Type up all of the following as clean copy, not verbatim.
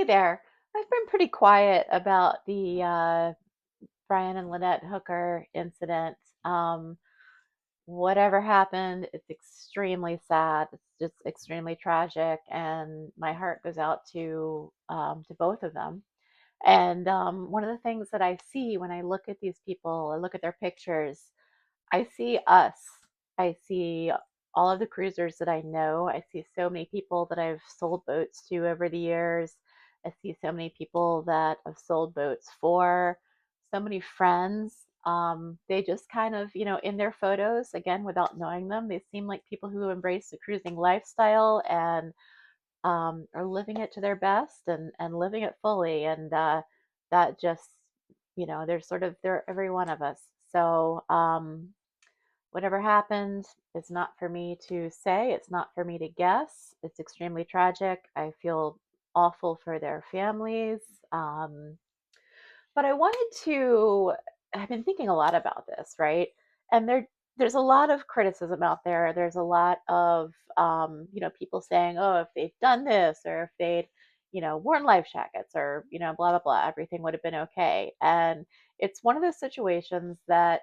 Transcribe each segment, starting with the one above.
Hey there. I've been pretty quiet about the Brian and Lynette Hooker incident. Um, Whatever happened, it's extremely sad. It's just extremely tragic, and my heart goes out to both of them. And one of the things that I see when I look at these people, I look at their pictures, I see us. I see all of the cruisers that I know. I see so many people that I've sold boats to over the years. I see so many people that I've sold boats for, so many friends. They just kind of, in their photos, again, without knowing them, they seem like people who embrace the cruising lifestyle and are living it to their best and living it fully. And that just, they're every one of us. So, whatever happened, it's not for me to say, it's not for me to guess. It's extremely tragic. I feel awful for their families. Um, but I wanted to, I've been thinking a lot about this, right? And there's a lot of criticism out there. There's a lot of, people saying, oh, if they'd done this or if they'd, worn life jackets or, blah, blah, blah, everything would have been okay. And it's one of those situations that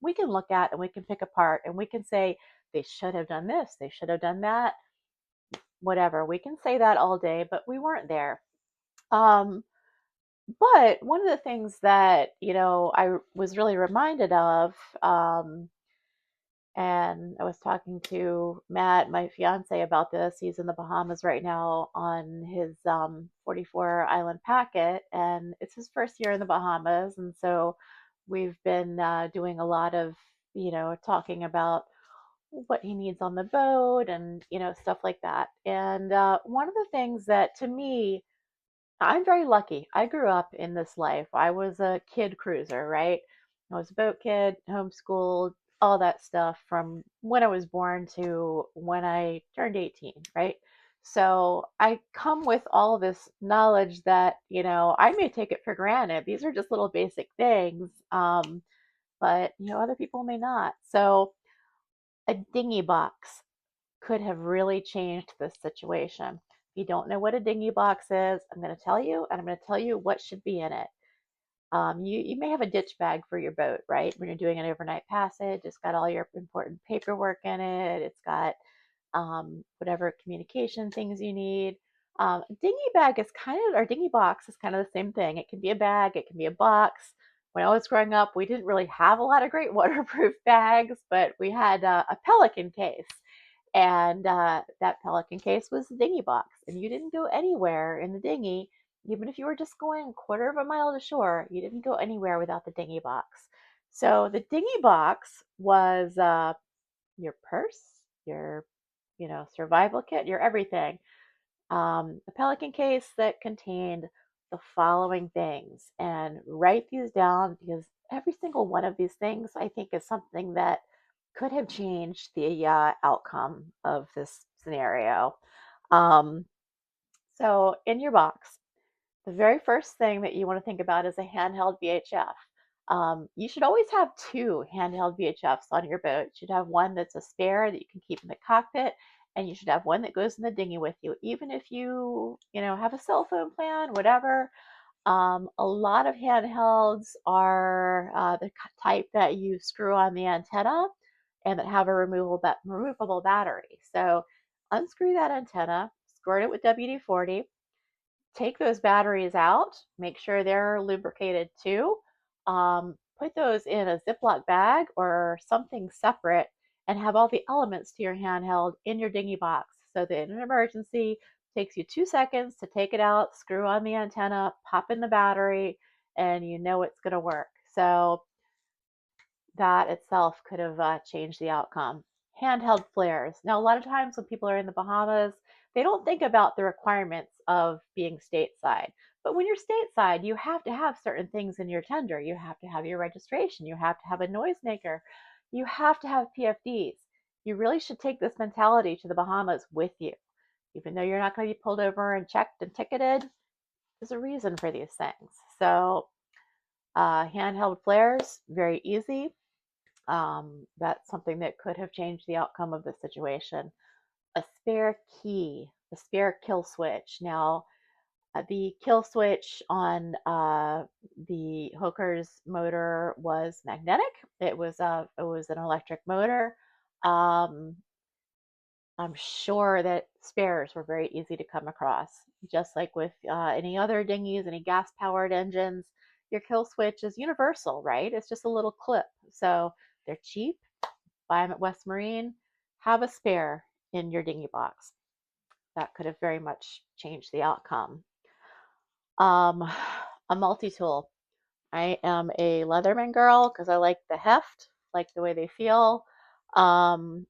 we can look at and we can pick apart and we can say, they should have done this, they should have done that, whatever. We can say that all day, but we weren't there. Um, but one of the things that, I was really reminded of, and I was talking to Matt, my fiance, about this. He's in the Bahamas right now on his 44 island packet, and it's his first year in the Bahamas. And so we've been doing a lot of, talking about what he needs on the boat and, stuff like that. And one of the things that to me, I'm very lucky. I grew up in this life. I was a kid cruiser, right? I was a boat kid, homeschooled, all that stuff from when I was born to when I turned 18, right? So I come with all this knowledge that, I may take it for granted. These are just little basic things, but, other people may not. So a dinghy box could have really changed this situation. If you don't know what a dinghy box is, I'm going to tell you, and I'm going to tell you what should be in it. You may have a ditch bag for your boat, right? When you're doing an overnight passage, it's got all your important paperwork in it. It's got whatever communication things you need. Dinghy bag is kind of, or dinghy box is kind of the same thing. It can be a bag, it can be a box. When I was growing up, we didn't really have a lot of great waterproof bags, but we had a Pelican case. And that Pelican case was the dinghy box. And you didn't go anywhere in the dinghy, even if you were just going a quarter of a mile to shore, you didn't go anywhere without the dinghy box. So the dinghy box was your purse, your, survival kit, your everything. A Pelican case that contained the following things. And write these down because every single one of these things, I think, is something that could have changed the outcome of this scenario. Um, so, in your box, the very first thing that you want to think about is a handheld VHF. You should always have two handheld VHFs on your boat. You should have one that's a spare that you can keep in the cockpit, and you should have one that goes in the dinghy with you. Even if you have a cell phone plan, whatever. A lot of handhelds are the type that you screw on the antenna and that have a removable battery. So unscrew that antenna, squirt it with WD-40, take those batteries out, make sure they're lubricated too. Put those in a Ziploc bag or something separate and have all the elements to your handheld in your dinghy box so that in an emergency, it takes you 2 seconds to take it out, screw on the antenna, pop in the battery, and you know it's going to work. So that itself could have changed the outcome. Handheld flares. Now, a lot of times when people are in the Bahamas, they don't think about the requirements of being stateside. But when you're stateside, you have to have certain things in your tender. You have to have your registration. You have to have a noisemaker. You have to have PFDs. You really should take this mentality to the Bahamas with you. Even though you're not going to be pulled over and checked and ticketed, there's a reason for these things. So, handheld flares, very easy. That's something that could have changed the outcome of the situation. A spare key, a spare kill switch. Now, The kill switch on the Hooker's motor was magnetic. It was an electric motor. Um, I'm sure that spares were very easy to come across. Just like with any other dinghies, any gas powered engines, your kill switch is universal, right? It's just a little clip. So they're cheap. Buy them at West Marine. Have a spare in your dinghy box. That could have very much changed the outcome. Um, a multi tool. I am a Leatherman girl because I like the heft, like the way they feel. Um,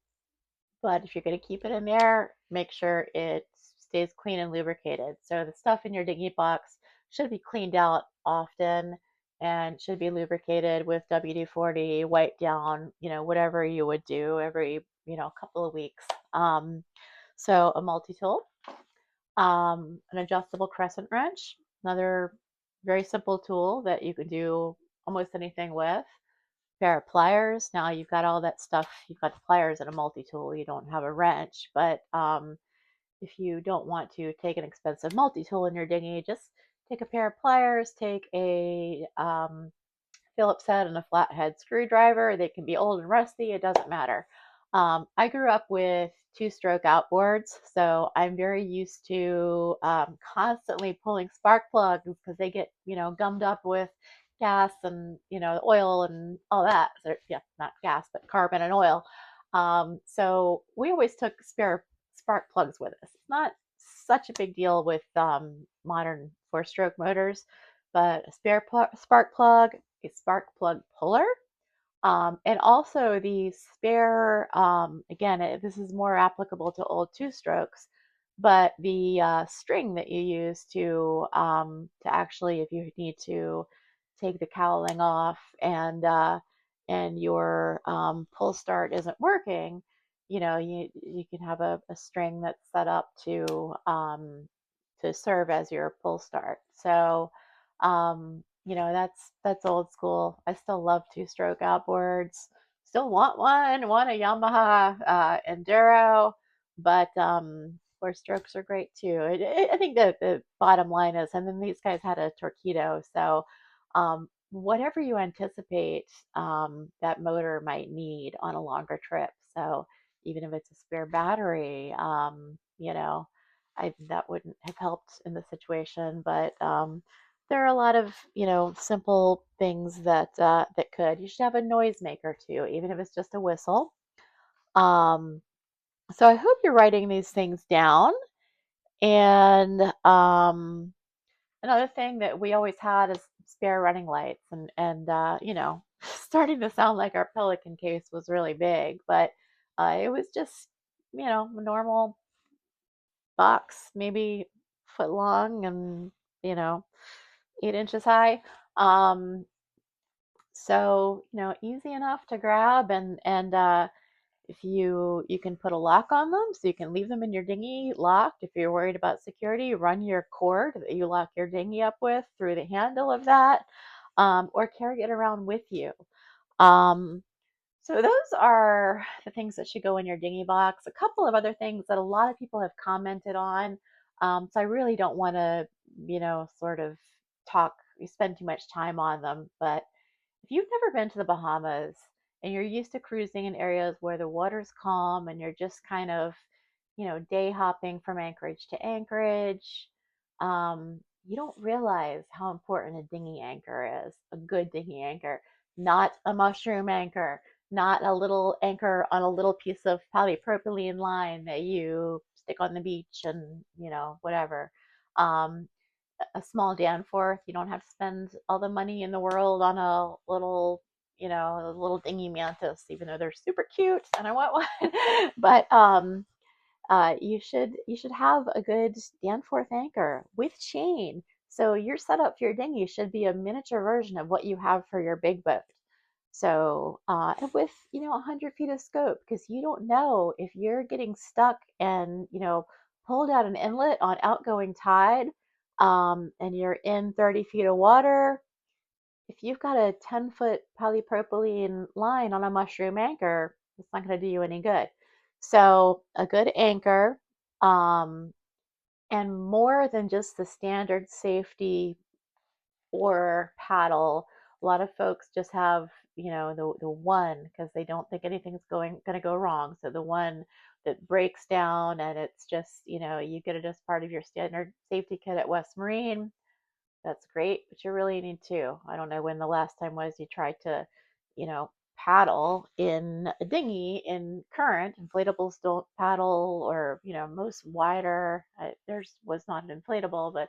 but if you're going to keep it in there, make sure it stays clean and lubricated. So the stuff in your dinghy box should be cleaned out often and should be lubricated with WD-40, wipe down, whatever you would do every, couple of weeks. So a multi-tool, an adjustable crescent wrench, another very simple tool that you can do almost anything with. Pair of pliers. Now you've got all that stuff. You've got the pliers and a multi-tool. You don't have a wrench, but if you don't want to take an expensive multi-tool in your dinghy, just take a pair of pliers, take a Phillips head and a flathead screwdriver. They can be old and rusty, it doesn't matter. I grew up with two-stroke outboards, so I'm very used to constantly pulling spark plugs because they get, gummed up with gas and, oil and all that. So, yeah, not gas, but carbon and oil. So we always took spare spark plugs with us. It's not such a big deal with modern four-stroke motors, but a spark plug, a spark plug puller, and also the spare, again, this is more applicable to old two strokes, but the string that you use to actually, if you need to take the cowling off and your pull start isn't working, you can have a string that's set up to serve as your pull start. So that's old school. I still love two-stroke outboards. Still want a Yamaha Enduro, but four strokes are great too. I think that the bottom line is, and then these guys had a Torpedo, so whatever you anticipate that motor might need on a longer trip. So even if it's a spare battery, that wouldn't have helped in the situation, but there are a lot of simple things that could. You should have a noisemaker too, even if it's just a whistle. Um, so I hope you're writing these things down. And another thing that we always had is spare running lights, and starting to sound like our Pelican case was really big, but it was just a normal box, maybe foot long and you know 8 inches high. Um, so easy enough to grab, and if you can put a lock on them, so you can leave them in your dinghy locked. If you're worried about security, run your cord that you lock your dinghy up with through the handle of that, or carry it around with you. Um, so those are the things that should go in your dinghy box. A couple of other things that a lot of people have commented on. So I really don't want to, sort of spend too much time on them. But if you've never been to the Bahamas and you're used to cruising in areas where the water's calm and you're just kind of, day hopping from Anchorage to Anchorage, you don't realize how important a dinghy anchor is, a good dinghy anchor, not a mushroom anchor, not a little anchor on a little piece of polypropylene line that you stick on the beach and, whatever. Um, a small Danforth. You don't have to spend all the money in the world on a little dinghy mantis, even though they're super cute and I want one. But you should have a good Danforth anchor with chain. So your setup for your dinghy should be a miniature version of what you have for your big boat. So and with 100 feet of scope, because you don't know if you're getting stuck and pulled out an inlet on outgoing tide, and you're in 30 feet of water. If you've got a 10-foot polypropylene line on a mushroom anchor, it's not going to do you any good. So a good anchor, um, And more than just the standard safety or paddle, a lot of folks just have, the one because they don't think anything's going to go wrong. So the one that breaks down and it's just, you get it as part of your standard safety kit at West Marine. That's great, but you really need two. I don't know when the last time was you tried to, paddle in a dinghy in current. Inflatables don't paddle, or most wider. Theirs was not an inflatable, but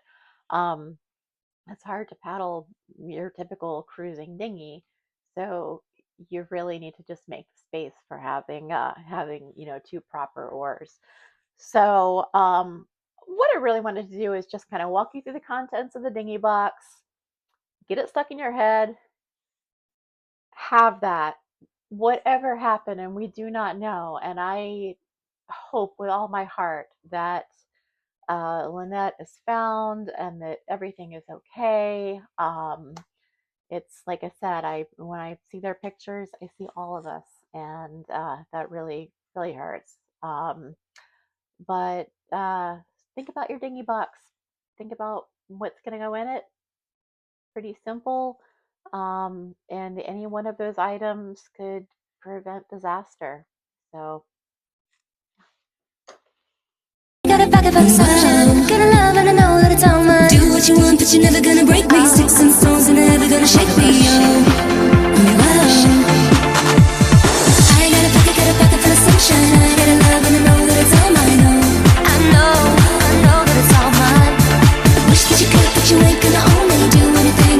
it's hard to paddle your typical cruising dinghy. So you really need to just make space for having two proper oars. So what I really wanted to do is just kind of walk you through the contents of the dinghy box, get it stuck in your head, have that. Whatever happened, and we do not know. And I hope with all my heart that Lynette is found and that everything is okay. It's like I said, when I see their pictures, I see all of us, and that really, really hurts. But think about your dinghy box. Think about what's going to go in it. Pretty simple. And any one of those items could prevent disaster. So, got a pocket full of sunshine. Got a love and I know that it's all mine. Do what you want, but you're never gonna break me. Sticks and stones are never gonna shake me. I got a pocket full of sunshine. I got a love and I know that it's all mine. I know that it's all mine. Wish that you could, but you ain't.